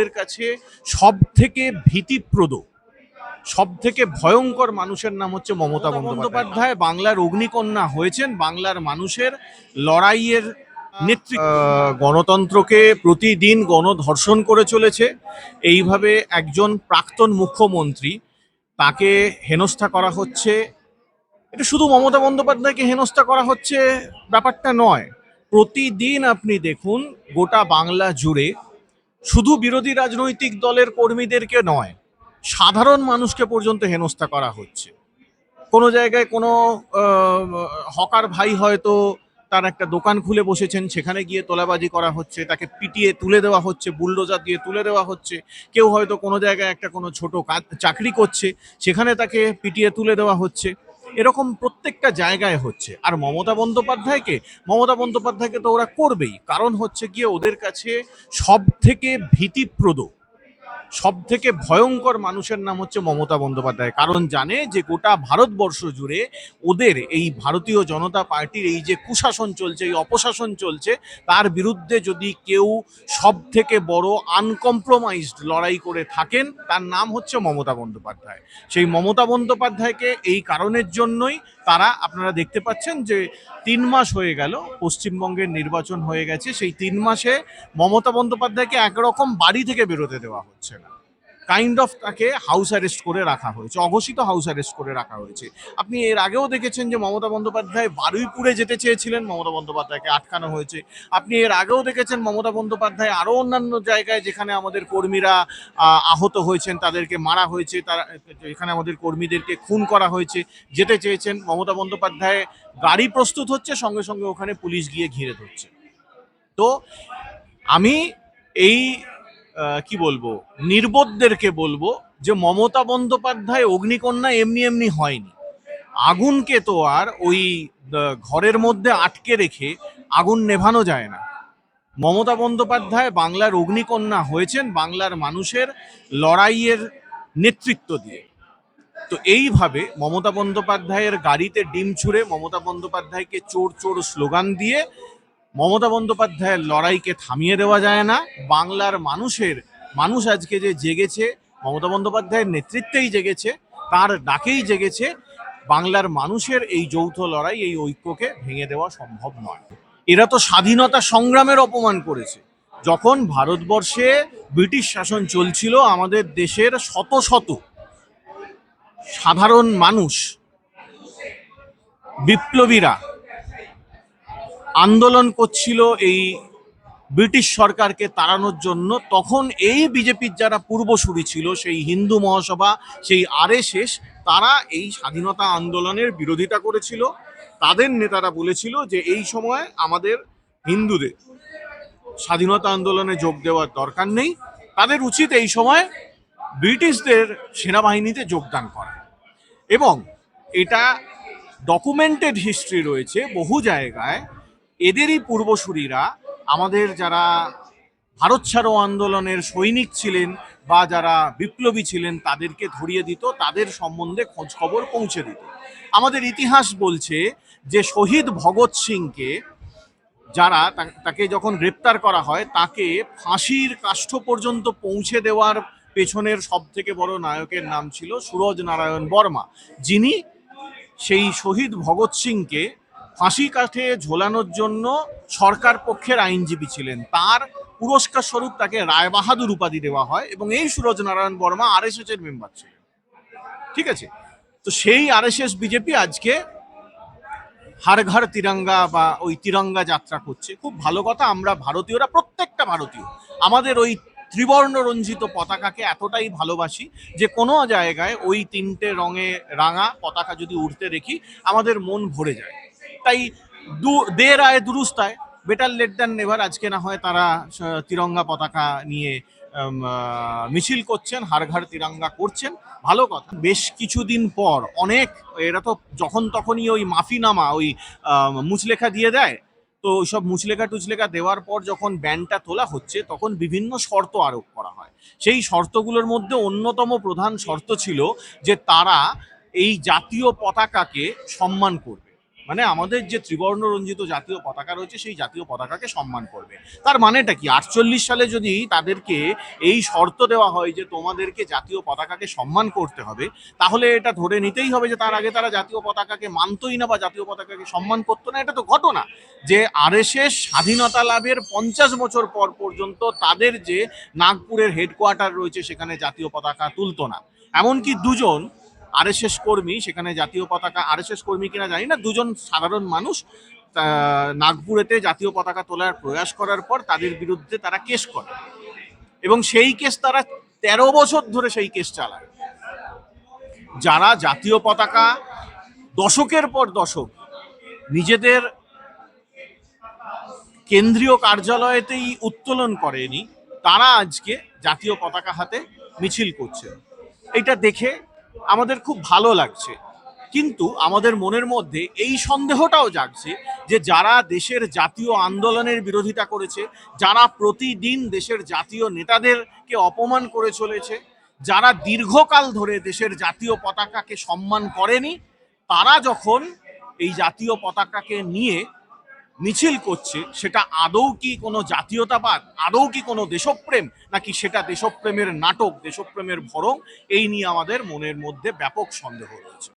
এর কাছে সবথেকে ভীতিপ্রদ, সবথেকে ভয়ঙ্কর মানুষের নাম হচ্ছে মমতা বন্দ্যোপাধ্যায়। বাংলার অগ্নিকন্যা হয়েছেন, বাংলার মানুষের লড়াইয়ের নেতৃত্ব। গণতন্ত্রকে প্রতিদিন গণধর্ষণ করে চলেছে। এইভাবে একজন প্রাক্তন মুখ্যমন্ত্রী, তাকে হেনস্থা করা হচ্ছে। এটা শুধু মমতা বন্দ্যোপাধ্যায়কে হেনস্থা করা হচ্ছে ব্যাপারটা নয়, প্রতিদিন আপনি দেখুন গোটা বাংলা জুড়ে শুধু বিরোধী রাজনৈতিক দলের কর্মীদেরকে নয়, সাধারণ মানুষকে পর্যন্ত হেনস্থা করা হচ্ছে। কোনো জায়গায় কোনো হকার ভাই হয়তো তার একটা দোকান খুলে বসেছেন, সেখানে গিয়ে তোলাবাজি করা হচ্ছে, তাকে পিটিয়ে তুলে দেওয়া হচ্ছে, বুলডোজার দিয়ে তুলে দেওয়া হচ্ছে। কেউ হয়তো কোনো জায়গায় একটা কোনো ছোট কাজ চাকরি করছে, সেখানে তাকে পিটিয়ে তুলে দেওয়া হচ্ছে। এরকম প্রত্যেকটা জায়গায় হচ্ছে। আর মমতা বন্দ্যোপাধ্যায়কে তো ওরা করবেই, কারণ হচ্ছে গিয়ে ওদের কাছে সব থেকে ভীতিপ্রদ, সব থেকে ভয়ঙ্কর মানুষের নাম হচ্ছে মমতা বন্দ্যোপাধ্যায়। কারণ জানে যে গোটা ভারতবর্ষ জুড়ে ওদের এই ভারতীয় জনতা পার্টির এই যে কুশাসন চলছে, এই অপশাসন চলছে, তার বিরুদ্ধে যদি কেউ সব থেকে বড় আনকম্প্রোমাইজড লড়াই করে থাকেন, তার নাম হচ্ছে মমতা বন্দ্যোপাধ্যায়। সেই মমতা বন্দ্যোপাধ্যায়কে এই কারণের জন্যই তারা, আপনারা দেখতে পাচ্ছেন যে 3 মাস হয়ে গেল পশ্চিমবঙ্গের নির্বাচন হয়ে গেছে, সেই 3 মাসে মমতা বন্দ্যোপাধ্যায়কে একরকম বাড়ি থেকে বেরোতে দেওয়া হচ্ছে না, কাইন্ড অফ তাকে হাউস অ্যারেস্ট করে রাখা হয়েছে, অঘোষিত হাউস অ্যারেস্ট করে রাখা হয়েছে। আপনি এর আগেও দেখেছেন যে মমতা বন্দ্যোপাধ্যায় বারুইপুরে যেতে চেয়েছিলেন, মমতা বন্দ্যোপাধ্যায়কে আটকানো হয়েছে। আপনি এর আগেও দেখেছেন মমতা বন্দ্যোপাধ্যায় আরও অন্যান্য জায়গায় যেখানে আমাদের কর্মীরা আহত হয়েছেন, তাদেরকে মারা হয়েছে, তারা এখানে আমাদের কর্মীদেরকে খুন করা হয়েছে, যেতে চেয়েছেন। মমতা বন্দ্যোপাধ্যায় গাড়ি প্রস্তুত হচ্ছে, সঙ্গে সঙ্গে ওখানে পুলিশ গিয়ে ঘিরে ধরছে। তো আমি এই কি বলবো, নির্বোধদেরকে বলবো যে মমতা বন্দ্যোপাধ্যায় অগ্নিকন্যা এমনি এমনি হয়নি। আগুনকে তো আর ওই ঘরের মধ্যে আটকে রেখে আগুন নেভানো যায় না। মমতা বন্দ্যোপাধ্যায় বাংলার অগ্নিকন্যা হয়েছেন বাংলার মানুষের লড়াইয়ের নেতৃত্ব দিয়ে। তো এইভাবে মমতা বন্দ্যোপাধ্যায়ের গাড়িতে ডিম ছুঁড়ে, মমতা বন্দ্যোপাধ্যায়কে চোর চোর স্লোগান দিয়ে মমতা বন্দ্যোপাধ্যায়ের লড়াইকে থামিয়ে দেওয়া যায় না। বাংলার মানুষ আজকে যে জেগেছে, মমতা বন্দ্যোপাধ্যায়ের নেতৃত্বেই জেগেছে, তার ডাকেই জেগেছে। বাংলার মানুষের এই যৌথ লড়াই, এই ঐক্যকে ভেঙে দেওয়া সম্ভব নয়। এরা তো স্বাধীনতা সংগ্রামের অপমান করেছে। যখন ভারতবর্ষে ব্রিটিশ শাসন চলছিল, আমাদের দেশের শত শত সাধারণ মানুষ, বিপ্লবীরা আন্দোলন করছিল এই ব্রিটিশ সরকারকে তাড়ানোর জন্য, তখন এই বিজেপির যারা পূর্বসূরি ছিল, সেই হিন্দু মহাসভা, সেই আরএসএস, তারা এই স্বাধীনতা আন্দোলনের বিরোধিতা করেছিল। তাদের নেতারা বলেছিল যে এই সময় আমাদের হিন্দুদের স্বাধীনতা আন্দোলনে যোগ দেওয়ার দরকার নেই, তাদের উচিত এই সময় ব্রিটিশদের সেনাবাহিনীতে যোগদান করা। এবং এটা ডকুমেন্টেড হিস্ট্রি রয়েছে বহু জায়গায়। এদেরই পূর্বসূরীরা আমাদের যারা ভারত ছাড়ো আন্দোলনের সৈনিক ছিলেন বা যারা বিপ্লবী ছিলেন, তাদেরকে ধরিয়ে দিত, তাদের সম্বন্ধে খোঁজ খবর পৌঁছে দিত। আমাদের ইতিহাস বলছে যে শহীদ ভগৎ সিংকে যারা, তাকে যখন গ্রেপ্তার করা হয়, তাকে ফাঁসির কাষ্ঠ পর্যন্ত পৌঁছে দেওয়ার পেছনের সব থেকে বড় নায়কের নাম ছিল সুরজ নারায়ণ বর্মা, যিনি সেই শহীদ ভগৎ সিংকে ফাঁসি কাঠে ঝোলানোর জন্য সরকার পক্ষের আইনজীবী ছিলেন। তার পুরস্কার স্বরূপ তাকে রায়বাহাদুর উপাধি দেওয়া হয়, এবং এই সুরজ নারায়ণ বর্মা আরএসএস এর মেম্বার ছিলেন। ঠিক আছে, তো সেই আরএসএস বিজেপি আজকে হার ঘর তিরঙ্গা বা ওই তিরঙ্গা যাত্রা করছে। খুব ভালো কথা, আমরা ভারতীয়রা, প্রত্যেকটা ভারতীয় আমাদের ওই ত্রিবর্ণ রঞ্জিত পতাকাকে এতটাই ভালোবাসি যে কোনো জায়গায় ওই 3টে রঙে রাঙা পতাকা যদি উড়তে দেখি, আমাদের মন ভরে যায়। তাই দের আয় দুরুস্ত আয়, বেটার লেট দ্যান নেভার। আজকে না হয় তারা তিরঙ্গা পতাকা নিয়ে মিছিল করছেন, হার ঘর তিরঙ্গা করছেন, ভালো কথা। বেশ কিছুদিন পর অনেক, এরা তো যখন তখনই ওই মাফিনামা, ওই মুচলেখা দিয়ে দেয়। তো ওইসব মুচলেখা দেওয়ার পর যখন ব্যানটা তোলা হচ্ছে, তখন বিভিন্ন শর্ত আরোপ করা হয়। সেই শর্তগুলোর মধ্যে অন্যতম প্রধান শর্ত ছিল যে তারা এই জাতীয় পতাকাকে সম্মান করবে। মানে আমাদের যে ত্রিবর্ণ রঞ্জিত জাতীয় পতাকা রয়েছে সেই জাতীয় পতাকাকে সম্মান করবে। তার মানেটা কি? 48 সালে যদি তাদেরকে এই শর্ত দেওয়া হয় যে তোমাদেরকে জাতীয় পতাকাকে সম্মান করতে হবে, তাহলে এটা ধরে নিতেই হবে যে তার আগে তারা জাতীয় পতাকাকে মানতই না বা জাতীয় পতাকাকে সম্মান করতো না। এটা তো ঘটনা যে আরএসএস স্বাধীনতা লাভের 50 বছর পর পর্যন্ত তাদের যে নাগপুরের হেডকোয়ার্টার রয়েছে সেখানে জাতীয় পতাকা তুলতো না। এমনকি দুজন আরএসএস কর্মী সেখানে জাতীয় পতাকা, আরএসএস কর্মী কিনা জানি না, দুজন সাধারণ মানুষ নাগপুরেতে জাতীয় পতাকা তোলার প্রয়াস করার পর তাদের বিরুদ্ধে তারা কেস করে এবং সেই কেস তারা 13 বছর ধরে সেই কেস চালায়। যারা জাতীয় পতাকা দশকের পর দশক নিজেদের কেন্দ্রীয় কার্যালয়েতেই উত্তোলন করেনি, তারা আজকে জাতীয় পতাকা হাতে মিছিল করছে। এটা দেখে আমাদের খুব ভালো লাগছে, কিন্তু আমাদের মনের মধ্যে এই সন্দেহটাও জাগছে যে যারা দেশের জাতীয় আন্দোলনের বিরোধিতা করেছে, যারা প্রতিদিন দেশের জাতীয় নেতাদেরকে অপমান করে চলেছে, যারা দীর্ঘকাল ধরে দেশের জাতীয় পতাকাকে সম্মান করেনি, তারা যখন এই জাতীয় পতাকাকে নিয়ে মিছিল করছে, সেটা আদৌ কি কোনো জাতীয়তাবাদ, আদৌ কি কোনো দেশপ্রেম, নাকি সেটা দেশপ্রেমের নাটক, দেশপ্রেমের ভরং? এই নিয়ে আমাদের মনের মধ্যে ব্যাপক সন্দেহ রয়েছে।